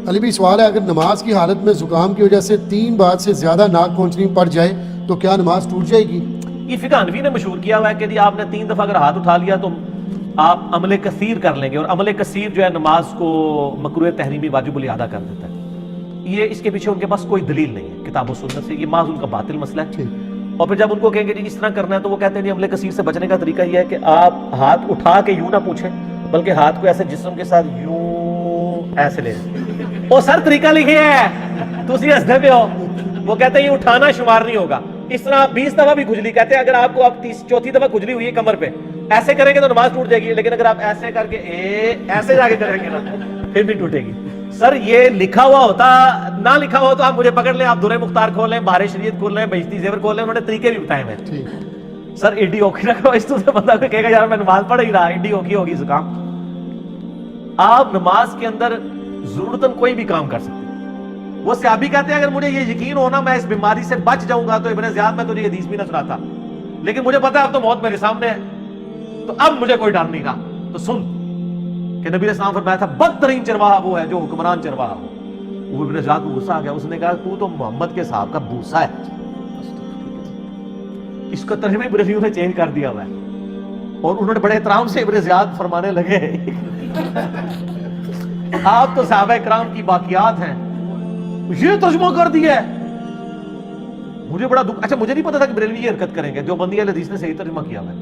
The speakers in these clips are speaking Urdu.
علی بھی سوال ہے، اگر نماز کی حالت میں زکام کی وجہ سے 3 بار سے زیادہ ناک پہنچنی پڑ جائے تو کیا نماز ٹوٹ جائے گی؟ یہ فقہ حنفی نے مشہور کیا ہوا ہے کہ جی آپ نے 3 دفعہ اگر ہاتھ اٹھا لیا تو آپ عمل کثیر کر لیں گے، اور عمل کثیر جو ہے نماز کو مکروہ تحریمی واجب الادا کر دیتا ہے. یہ اس کے پیچھے ان کے پاس کوئی دلیل نہیں ہے کتاب و سنت سے، یہ محض ان کا باطل مسئلہ ہے. اور پھر جب ان کو کہیں گے جی اس طرح کرنا ہے تو وہ کہتے ہیں جی عمل کثیر سے بچنے کا طریقہ یہ ہے کہ آپ ہاتھ اٹھا کے یوں نہ پوچھیں، بلکہ ہاتھ کو ایسے جسم کے ساتھ یوں ایسے لے. وہ سر طریقہ لکھے ہے تو اسی ہنستے پہ ہو. وہ کہتے ہیں یہ اٹھانا شمار نہیں ہوگا. اس طرح آپ 20 دفعہ بھی کھجلی، کہتے ہیں اگر آپ کو اب 34 دفعہ کھجلی ہوئی ہے کمر پہ، ایسے کریں گے تو نماز ٹوٹ جائے گی، لیکن اگر آپ ایسے کر کے ایسے جا کے کریں گے نا پھر بھی ٹوٹے گی. سر یہ لکھا ہوا ہوتا، نہ لکھا ہوا تو آپ مجھے پکڑ لیں، آپ درہ مختار کھول لیں، بہار شریعت کھول لیں، بہشتی زیور کھول لیں، انہوں نے طریقے بھی بتائے ہیں. سر ایڈی اوکھی رکھو، اس تو بندہ کوئی کہے گا یار میں نماز پڑھ ہی رہا، ایڈی اوکھی ہوگی زکام. آپ نماز کے اندر ضرورتاً کوئی بھی کام کر سکتے. وہ صحابی کہتے ہیں اگر مجھے یہ یقین ہونا میں اس بیماری سے بچ جاؤں گا تو ابن زیاد میں تجھے حدیث بھی نہ سناتا، لیکن مجھے پتا ہے اب تو موت میرے سامنے ہے تو اب مجھے کوئی ڈر نہیں رہا. تو سن کہ نبی علیہ السلام فرمایا تھا بدترین چرواہا وہ ہے جو حکمران چرواہا ہو. وہ ابن زیاد کو غصہ آ گیا، اس نے کہا تو تو محمد کے صاحب کا بھوسا ہے. اس کا ترجمہ ابن زیاد نے چینج کر دیا ہوا ہے، اور انہوں نے بڑے احترام سے ابن زیاد فرمانے لگے آپ تو صحابہ کرام کی باقیات ہیں، یہ ترجمہ کر دیا ہے. مجھے بڑا دکھ. اچھا مجھے نہیں پتا تھا کہ بریلوی یہ حرکت کریں گے، جو بندی اہل حدیث نے صحیح ترجمہ کیا ہے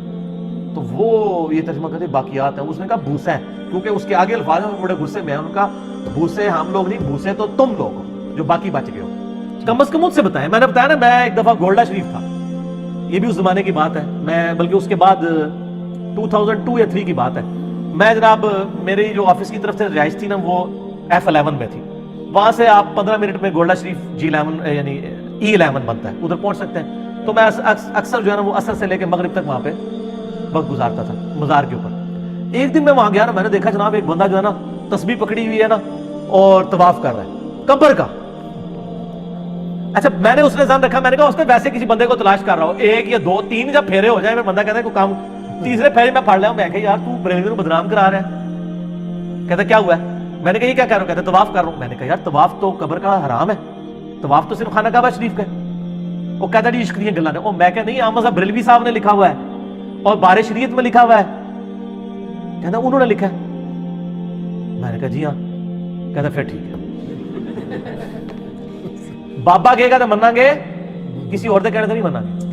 تو وہ یہ ترجمہ کرتے باقیات ہیں. اس نے کہا بھوسا ہے، کیونکہ اس کے آگے الفاظ ہیں بڑے غصے میں. ان کا بھوسے ہم لوگ نہیں، بھوسے تو تم لوگ ہو جو باقی بچ گئے ہو. کم از کم مجھ سے بتائیں. میں نے بتایا نا میں ایک دفعہ گولڈا شریف تھا، یہ بھی اس زمانے کی بات ہے، میں بلکہ اس کے بعد 2002 یا 3 کی بات ہے. میں جناب میری جو آفس کی طرف سے رہائش تھی نا وہ F11 میں تھی. وہاں سے آپ 15 منٹ میں گولڈا شریف G11 یعنی E11 بنتا ہے، ادھر پہنچ سکتے ہیں. تو میں اکثر جو ہے نا وہ عصر سے لے کے مغرب تک وہاں پہ وقت گزارتا تھا مزار کے اوپر. ایک دن میں وہاں گیا نا، میں نے دیکھا جناب ایک بندہ جو ہے نا تسبیح پکڑی ہوئی ہے نا اور طواف کر رہا ہے قبر کا. اچھا میں نے اس نے ذہن رکھا، میں نے کہا اس نے ویسے کسی بندے کو تلاش کر رہا ہو، 1 یا 2 3 جب پھیرے ہو جائے، بندہ کہتا ہے کوئی کام، تیسرے پھیرے میں پڑھ لیا ہوں. میں کہا یار تو بریلوی کو بدنام کرا رہا ہے. کہتا کیا ہوا ہے؟ میں نے کہا یہ کیا کر رہا ہوں؟ کہتا طواف کر رہا ہوں. میں نے کہا یار طواف تو قبر کا حرام ہے، طواف تو صرف خانہ کعبہ شریف کا ہے. وہ کہتا جی عشق دیاں گلاں نے. میں کہا نہیں احمد صاحب بریلوی صاحب نے لکھا ہوا ہے اور بہار شریعت میں لکھا ہوا ہے. کہتا انہوں نے لکھا ہے. میں نے کہا جی ہاں. کہتا پھر ٹھیک ہے، بابا کہے گا تو منا گے، کسی اور کہنے سے نہیں منا گے.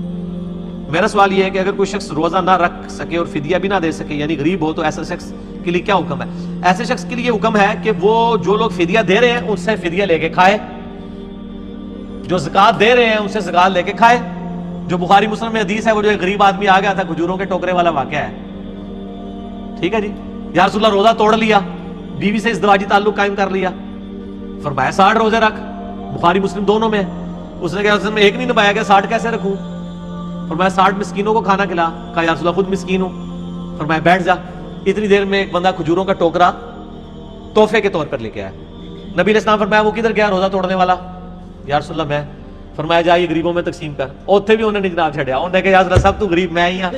میرا سوال یہ ہے کہ اگر کوئی شخص روزہ نہ رکھ سکے اور فدیہ بھی نہ دے سکے، یعنی غریب ہو، تو ایسا شخص کے لیے کیا حکم ہے؟ ایسے شخص کے لیے حکم ہے کہ وہ جو لوگ فدیہ دے رہے ہیں ان سے فدیہ لے کے کھائے، جو زکوٰۃ دے رہے ہیں ان سے زکوٰۃ لے کے کھائے. جو بخاری مسلم میں حدیث ہے وہ جو ایک غریب آدمی آ گیا تھا کھجوروں کے ٹوکرے والا واقعہ ہے، ٹھیک ہے جی. یا رسول اللہ روزہ توڑ لیا، بیوی سے ازدواجی تعلق قائم کر لیا، فرمایا 60 روزے رکھ، بخاری مسلم دونوں میں. اس نے کہا میں ایک نہیں نبھایا گیا، 60 کیسے رکھوں؟ فرمایا 60 مسکینوں کو کھانا کھلا. کہا یا رسول اللہ خود مسکین ہوں. فرمایا بیٹھ جا. اتنی دیر میں ایک بندہ کھجوروں کا ٹوکرا تحفے کے طور پر لے کے آیا. نبی علیہ السلام فرمایا وہ کدھر گیا روزہ توڑنے والا؟ یا رسول اللہ میں. فرمایا جا یہ غریبوں میں تقسیم کر. اوتھے بھی انہوں نے جناب چھڑیا، انہوں نے کہا یا رسول اللہ سب تو غریب میں ہی ہاں.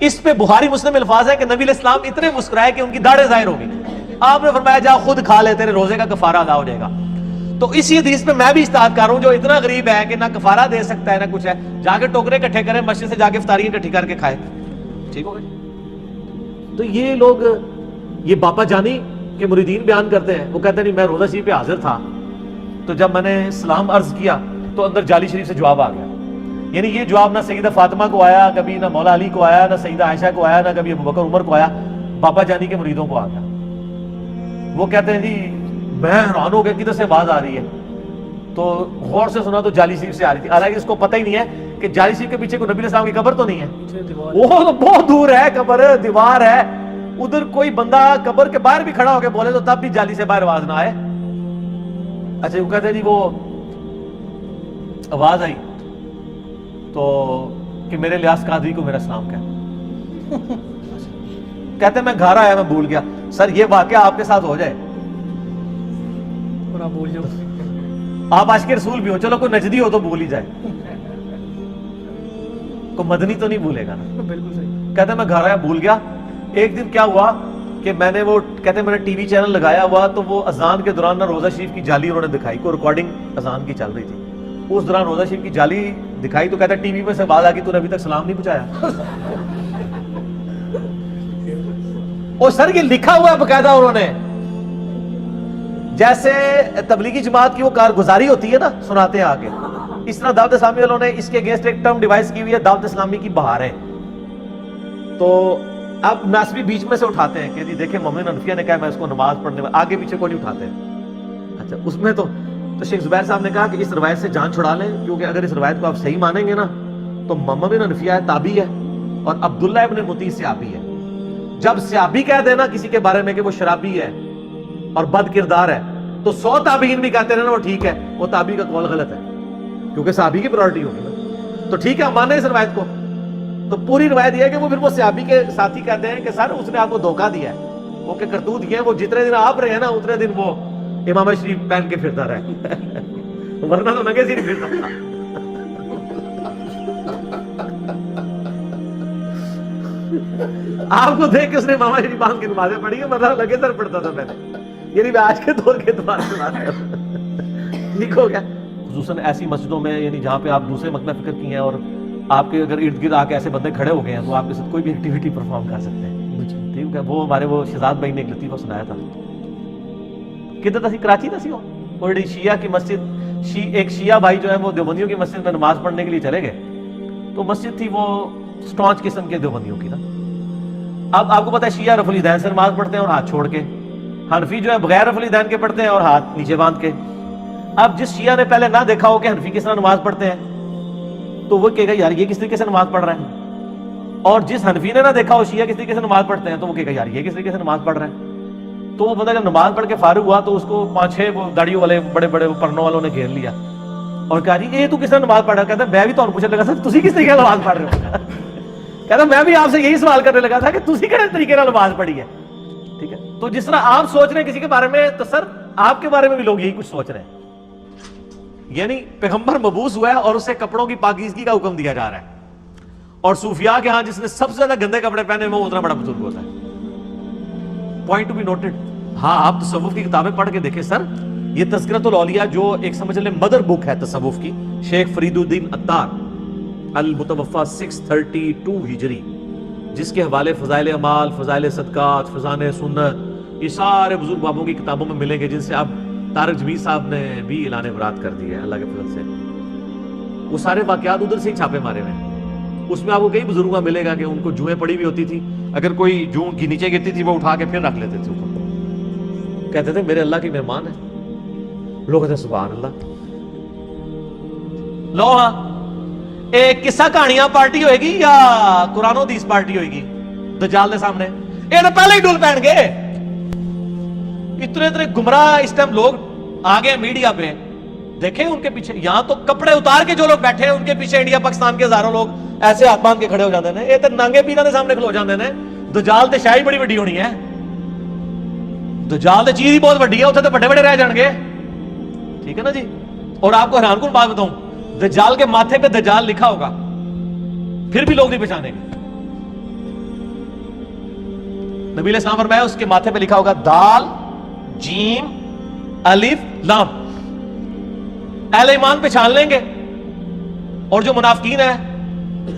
اس پہ بخاری مسلم الفاظ ہے کہ نبی علیہ السلام اتنے مسکرائے کہ ان کی داڑھیں ظاہر ہو گئی. آپ نے فرمایا جا خود کھا لے، تیرے روزے کا کفارہ ادا ہو جائے گا. تو اسی حدیث پہ میں بھی اجتہاد کر رہا ہوں، جو اتنا غریب ہے کہ نہ کفارہ دے سکتا ہے نہ کچھ ہے، جا کے ٹوکرے اکٹھے کرے، مسجد سے جا کے افطاریاں اکٹھی کر کے کھائے، ٹھیک ہو گئی. تو یہ لوگ یہ باپا جانی کے مریدین بیان کرتے ہیں، وہ کہتے ہیں نہیں میں روزہ شریف پہ حاضر تھا تو جب میں نے سلام عرض کیا تو اندر جعلی شریف سے جواب آ گیا. یعنی یہ جواب نہ سیدہ فاطمہ کو آیا کبھی، نہ مولا علی کو آیا، نہ سیدہ عائشہ کو آیا، نہ کبھی ابوبکر عمر کو آیا، باپا جانی کے مریدوں کو آ گیا. وہ کہتے ہیں جی میں حیران ہو گیا کدھر سے آواز آ رہی ہے، تو غور سے سنا تو جعلی شریف سے آ رہی تھی. حالانکہ اس کو پتہ ہی نہیں ہے کہ جعلی شریف کے پیچھے کوئی نبی علیہ السلام کی قبر تو نہیں ہے، وہ تو بہت دور ہے، قبر دیوار ہے ادھر. کوئی بندہ قبر کے باہر بھی کھڑا ہو کے بولے تو تب بھی جعلی سے باہر آواز نہ آئے. اچھا وہ کہتے ہیں جی وہ آواز آئی تو کہ میرے لیاس قادری کو میرا سلام کہہ. کہتے ہیں میں گھر آیا میں بھول گیا. سر یہ واقعہ آپ کے ساتھ ہو جائے بھول جاؤ، آپ عاشق رسول بھی ہو، چلو کوئی نجدی ہو تو بھول ہی جائے، کوئی مدنی تو نہیں بھولے گا نا. بالکل صحیح. کہتے ہیں میں گھر آیا بھول گیا. ایک دن کیا ہوا کہ میں نے وہ کہتے ہیں میں نے ٹی وی چینل لگایا ہوا تو وہ اذان کے دوران نا روزہ شریف کی جالی انہوں نے دکھائی, کوئی ریکارڈنگ اذان کی چل رہی تھی, اس دوران روزہ شریف کی جالی دکھائی تو کہتا ہے ٹی وی میں سے آواز آ گئی تو نے ابھی تک سلام نہیں پہنچایا. اور سر یہ لکھا ہوا ہے باقاعدہ انہوں نے, جیسے تبلیغی جماعت کی وہ کارگزاری ہوتی ہے نا سناتے ہیں آگے, اس طرح دعوت اسلامی والوں نے اس کے اگینسٹ ایک ٹرم ڈیوائس کی ہوئی ہے, دعوت اسلامی کی بہار ہے. تو اب ناسبی بیچ میں سے اٹھاتے ہیں کہ جی دیکھیں مومن حنفیہ نے کہا میں اس کو نماز پڑھنے میں, آگے پیچھے کو نہیں اٹھاتے ہیں. اچھا اس میں تو شیخ زبیر صاحب نے کہا کہ اس روایت سے جان چھڑا لیں, کیونکہ اگر اس روایت کو آپ صحیح مانیں گے نا تو محمد بن حنفیہ ہے تابعی ہے اور عبداللہ ابن مطیع صحابی ہے. جب صحابی کہہ دینا کسی کے بارے میں کہ وہ شرابی ہے اور بد کردار ہے تو 100 تابعین بھی کہتے ہیں نا وہ ٹھیک ہے, وہ تابعی کا قول غلط ہے کیونکہ صحابی کی پرائورٹی ہوگی نا. تو ٹھیک ہے ہم مانیں اس روایت کو, تو پوری روایت یہ ہے کہ وہ پھر وہ صحابی کے ساتھی کہتے ہیں کہ سر اس نے آپ کو دھوکہ دیا ہے, وہ کہ کرتوت یہ ہے, وہ جتنے دن آپ رہے ہیں نا اتنے دن وہ امامہ شریف پہن کے پھرتا رہے ورنہ تو ننگے سے نہیں پھرتا تھا. آپ کو دیکھ کے اس نے امامہ شریف باندھ کی نمازیں پڑھی ہیں, مطلب لگے سر پڑھتا تھا پہلے, یعنی میں آج کے دور کے اعتبار سے بات کر رہا ہوں. ٹھیک ہو گیا. خصوصاً ایسی مسجدوں میں یعنی جہاں پہ آپ دوسرے مقطع فکر کی ہیں اور آپ کے اگر ارد گرد آ کے ایسے بندے کھڑے ہو گئے ہیں تو آپ کے ساتھ کوئی بھی ایکٹیویٹی پرفارم کر سکتے ہیں. ٹھیک ہے. وہ ہمارے وہ شہزاد بھائی نے ایک لطیفہ سنایا تھا, کدھر تھی, کراچی تھی وہ بڑی شیعہ کی مسجد, ایک شیعہ بھائی جو ہے وہ دیوبندیوں کی مسجد میں نماز پڑھنے کے لیے چلے گئے. تو مسجد تھی وہ سٹانچ قسم کے دیوبندیوں کی نا. اب آپ کو پتا ہے شیعہ رفع الیدین سے نماز پڑھتے ہیں اور ہاتھ چھوڑ کے, حنفی جو ہے بغیر رفع الیدین کے پڑھتے ہیں اور ہاتھ نیچے باندھ کے. اب جس شیعہ نے پہلے نہ دیکھا ہو کہ حنفی کس طرح نماز پڑھتے ہیں تو وہ کہے گا یار یہ کس طریقے سے نماز پڑھ رہے ہیں, اور جس حنفی نے نہ دیکھا ہو شیعہ کس طریقے سے نماز پڑھتے ہیں تو وہ کہے گا یار یہ کس طریقے سے نماز پڑھ رہے ہیں. تو وہ بندہ جب نماز پڑھ کے فارغ ہوا تو اس کو 5-6 وہ داڑیوں والے بڑے بڑے پرنوں والوں نے گھیر لیا اور کہا جی یہ تو کس طرح نماز پڑھ رہا ہے. کہتا میں بھی تو پوچھنے لگا سر تسی کس طریقے سے نماز پڑھ رہے ہو. کہتا میں بھی آپ سے یہی سوال کرنے لگا تھا کہ تسی کس طریقے سے نماز پڑھی ہے. ٹھیک ہے. تو جس طرح آپ سوچ رہے ہیں کسی کے بارے میں تو سر آپ کے بارے میں بھی لوگ یہی کچھ سوچ رہے ہیں. یعنی پیغمبر مبعوث ہوا ہے اور اسے کپڑوں کی پاکیزگی کا حکم دیا جا رہا ہے, اور صوفیاء کے ہاں جس نے سب سے زیادہ گندے کپڑے پہنے وہ اتنا بڑا بزرگ ہوتا ہے. Point to be noted. ہاں آپ تصوف کی کتابیں پڑھ کے دیکھیں سر, یہ تذکرۃ الاولیاء جو ایک سمجھ لیں مدر بک ہے تصوف کی, شیخ فرید الدین عطار المتوفی 632 ہجری, جس کے حوالے فضائل اعمال, فضائل صدقات, فضائل سنت, یہ سارے بزرگ بابوں کی کتابوں میں ملیں گے, جن سے آپ طارق جمیل صاحب نے بھی اعلان برات کر دی ہے اللہ کے فضل سے. وہ سارے واقعات ادھر سے ہی چھاپے مارے ہوئے ہیں. اس میں آپ کو کئی بزرگوں کا ملے گا کہ ان کو جوئیں پڑی ہوئی ہوتی تھی, اگر کوئی جوں کی نیچے گرتی تھی وہ اٹھا کے پھر رکھ لیتے تھے اوپر, کہتے تھے میرے اللہ کی مہمان ہے. لوگ کہتے ہیں سبحان اللہ. لو ہاں ایک قصہ کہانیاں پارٹی ہوئے گی یا قرآن و حدیث پارٹی ہوئے گی دجال دے سامنے؟ یہ تو پہلے ہی ڈول پہن گئے. اتنے گمراہ اس ٹائم لوگ آگے میڈیا پہ, دیکھیں ان کے پیچھے, یہاں تو کپڑے اتار کے جو لوگ بیٹھے ہیں ان کے پیچھے انڈیا پاکستان کے ہزاروں لوگ ایسے ہاتھ باندھ کے کھڑے ہو جاتے ہیں. یہ تو ننگے پیروں کے سامنے کھلو جاتے ہیں. دجال تے شاہی بڑی بڑی ہونی ہے, دجال تے چیز ہی بہت بڑی ہے, اتنے تو بڑے بڑے رہ جان گے. ٹھیک ہے نا جی. اور آپ کو حیران کن بات بتاؤں, دجال کے ماتھے پہ دجال لکھا ہوگا پھر بھی لوگ نہیں پہچانیں گے. نبی علیہ السلام فرمایا اس کے ماتھے پہ لکھا ہوگا دال جیم الف لام. اہل ایمان پہچان لیں گے, اور جو منافقین ہیں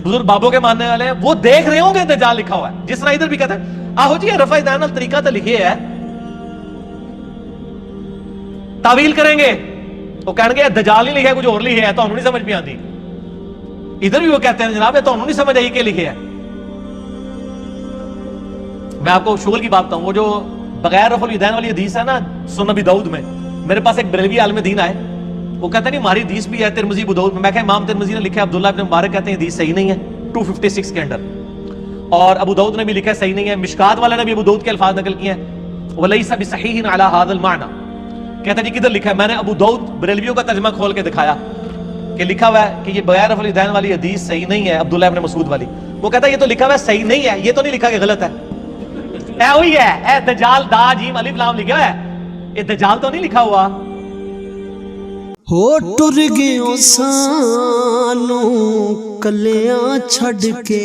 بزرگ بابوں کے ماننے والے ہیں وہ دیکھ رہے ہوں گے دجال لکھا ہوا ہے. جس طرح ادھر بھی کہتے ہیں آہو جی رفع دین طریقہ تو لکھے ہے, تعویل کریں گے وہ کہیں گے دجال نہیں لکھا کچھ اور لکھے ہے, تو انہوں نہیں سمجھ بھی آتی. ادھر بھی وہ کہتے ہیں جناب یہ تو انہوں نہیں سمجھ آئی کہ لکھے ہے. میں آپ کو شغل کی بات بتاؤں, وہ جو بغیر رفع الیدین والی حدیث ہے نا سنن ابی داؤد میں, میرے پاس ایک بریلوی عالم دین آئے, وہ کہتے ہیں نہیں ہماری حدیث بھی ہے ترمذی ابو داؤد میں. میں کہا امام ترمذی نے لکھا ہے, عبداللہ ابن مبارک کہتے ہیں حدیث صحیح نہیں ہے 256 کے اندر, اور ابو داؤد نے بھی لکھا ہے صحیح نہیں ہے. مشکات والے نے بھی ابو داؤد کے الفاظ نقل کیے ہیں, ولیس بصحیح علی ھذا المعنی. کہتے ہیں جی کدھر لکھا ہے؟ میں نے ابو داؤد بریلویوں کا ترجمہ کھول کے دکھایا کہ لکھا ہوا ہے کہ یہ بغیر رفع الیدین والی حدیث صحیح نہیں ہے, عبداللہ ابن مسعود والی. وہ کہتا ہے یہ تو لکھا ہوا ہے صحیح نہیں ہے, یہ تو نہیں لکھا کہ غلط ہے. اے وہی ہے, اے دجال دا جیم الف لام لکھا ہوا ہے, یہ دجال تو نہیں لکھا ہوا. ہو ٹر گئے سانو کلیاں چھڑ کے,